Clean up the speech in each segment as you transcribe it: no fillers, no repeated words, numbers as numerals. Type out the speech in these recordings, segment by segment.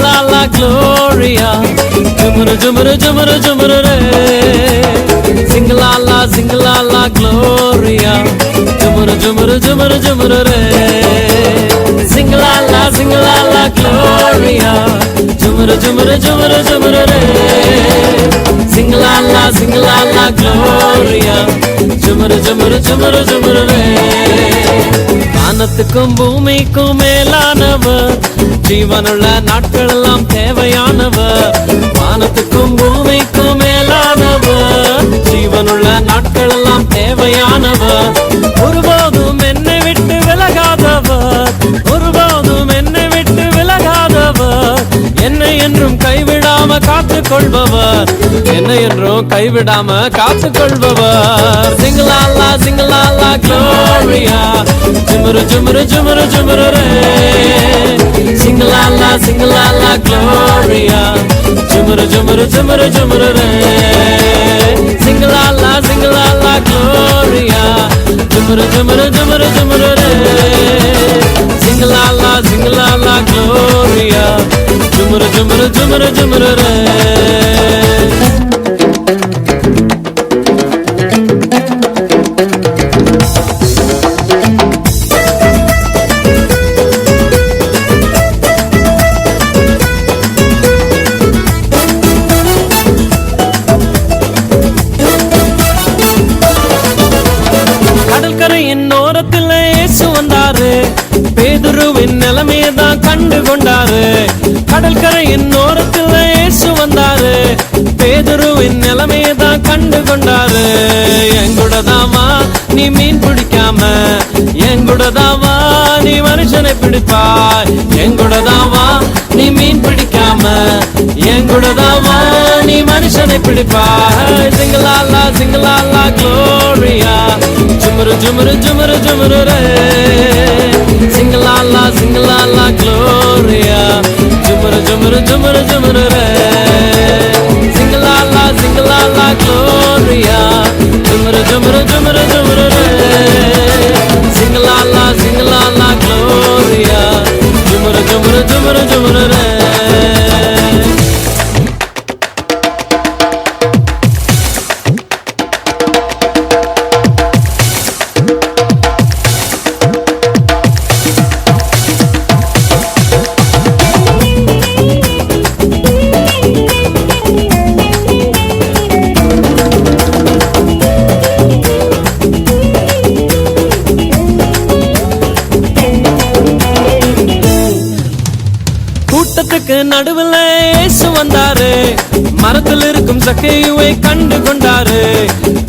la la gloria, jumru jumru jumru jumru re. Sing la la gloria, jumru jumru jumru jumru re. Sing la la gloria, jumru jumru jumru jumru re. Sing la la gloria, jumru jumru jumru jumru re. வானத்துக்கும் பூமிக்கும் மேலானவர், ஜீவனுள்ள நாட்கள் எல்லாம் தேவையானவர். வானத்துக்கும் பூமிக்கும் மேலானவர், ஜீவனுள்ள நாட்கள் எல்லாம் தேவையானவர். ஒருபோதும் என்னை விட்டு விலகாதவர், ஒருபோதும் என்னை விட்டு விலகாதவர். என்னை என்றும் கைவிடாம காத்துக் கொள்பவர், என்னை என்றும் கைவிடாம காத்துக் கொள்பவர். சிங்கலாலா சிங்கலாலா gloria, ஜுமுரு ஜுமுரு ஜுமுரு ஜுமுரு ரே. சிங்கலாலா சிங்கலாலா gloria, ஜுமுரு ஜுமுரு ஜுமுரு ஜுமுரு ரே. சிங்கலாலா சிங்கலாலா gloria, ஜுமுரு ஜுமுரு ஜுமுரு ஜுமுரு ரே. சிங்கலாலா சிங்கலாலா gloria, ஜுமுரு ஜுமுரு ஜுமுரு ஜுமுரு ரே. கடற்கரையின் ஓரத்தில் இயேசு வந்தாரு, பேதுருவின் நிலைமையதான் கண்டு கொண்டாரு. கடற்கரையின் ஓரத்தில் இயேசு வந்தாரு, பேதுருவின் நிலைமையதான் கண்டு கொண்டாரு. எங்கூடதாமா நீ மீன் பிடிக்காம, எங்கூடதாமா நீ மனுஷனை பிடிப்பாய். எங்கூடதாமா நீ மீன் பிடிக்காம, எங்கூடதாமா நீ மனுஷனை பிடிப்பாய். சிங்கலாலா சிங்கலாலா gloria, ஜுமுரு ஜுமுரு ஜுமுரு ஜுமுரு ரே. சிங்கலாலா சிங்கலாலா gloria, ஜுமுரு ஜுமுரு ஜுமுரு ஜுமுரு ரே. சிங்கலாலா சிங்கலாலா gloria, ஜுமுரு ஜுமுரு ஜுமுரு ஜுமுரு ரே. சிங்கலாலா சிங்கலாலா gloria, ஜுமுரு ஜுமுரு ஜுமுரு ஜுமுரு ரே. கூட்டத்துக்கு நடுவில் இயேசு வந்தாரு, மரத்தில் இருக்கும் சக்கையுவை கண்டு கொண்டாரு.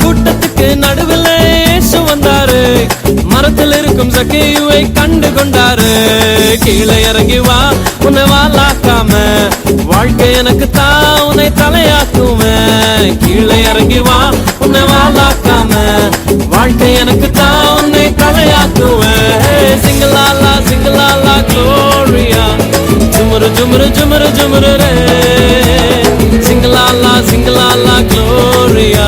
கூட்டத்துக்கு நடுவில் இயேசு வந்தாரு, மரத்தில் இருக்கும் சக்கையுவை கண்டு கொண்டாரு. கீழே இறங்கி வா உன்னை வாலாக்காம, வாழ்க்கை எனக்கு தான் உன்னை தலையாக்குவேன். கீழே இறங்கி வா உன்னை வாலாக்காம, வாழ்க்கை எனக்கு தான் உன்னை தலையாக்குவேன். சிங்கலாலா சிங்கலாலா gloria, ஜுமுரு ஜுமுரு ஜுமுரு ஜுமுரு ரே. சிங்கலாலா சிங்கலாலா gloria,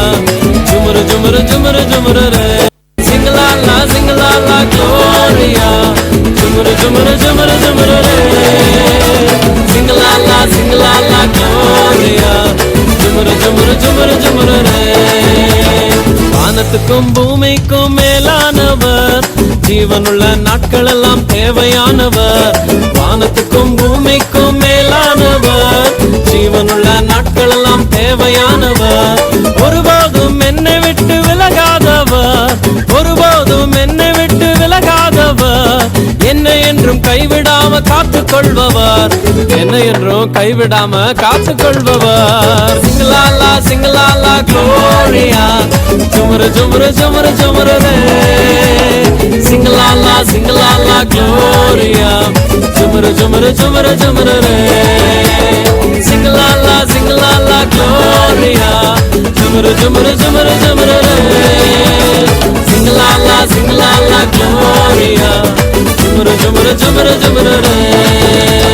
ஜுமுரு ஜுமுரு ஜுமுரு ஜுமுரு ரே. சிங்கலாலா சிங்கலாலா gloria, ஜுமுரு ஜுமுரு ஜுமுரு ஜுமுரு ரே. சிங்கலாலா சிங்கலாலா gloria, ஜுமுரு ஜுமுரு ஜுமுரு ஜுமுரு ரே. வானத்துக்கும் பூமிக்கும் மேலானவர், ஜீவனுள்ள நாட்கள் எல்லாம் தேவையானவர். வானத்துக்கும் பூமிக்கும் மேலானவர், ஜீவனுள்ள நாட்கள் எல்லாம் தேவையானவர். ஒருபோதும் என்னை விட்டு விலகாதவர், ஒருபோதும் என்னை விட்டு விலகாதவர். என்னை என்றும் கைவிடாம காத்துக் கொள்பவர், என்னை என்றும் கைவிடாம காத்துக் கொள்பவர். சிங்கலாலா சிங்கலாலா gloria, ஜுமுரு ஜுமுரு ஜுமுரு ஜுமுரு ரே. சிங்கலாலா சிங்கலாலா gloria, ஜுமுரு ஜுமுரு ஜுமுரு ஜுமுரு ரே. சிங்கலாலா சிங்கலாலா gloria, ஜுமுரு ஜுமுரு ஜுமுரு ஜுமுரு ரே. சிங்கலாலா சிங்கலாலா gloria, ஜுமுரு ஜுமுரு ஜுமுரு ஜுமுரு ரே.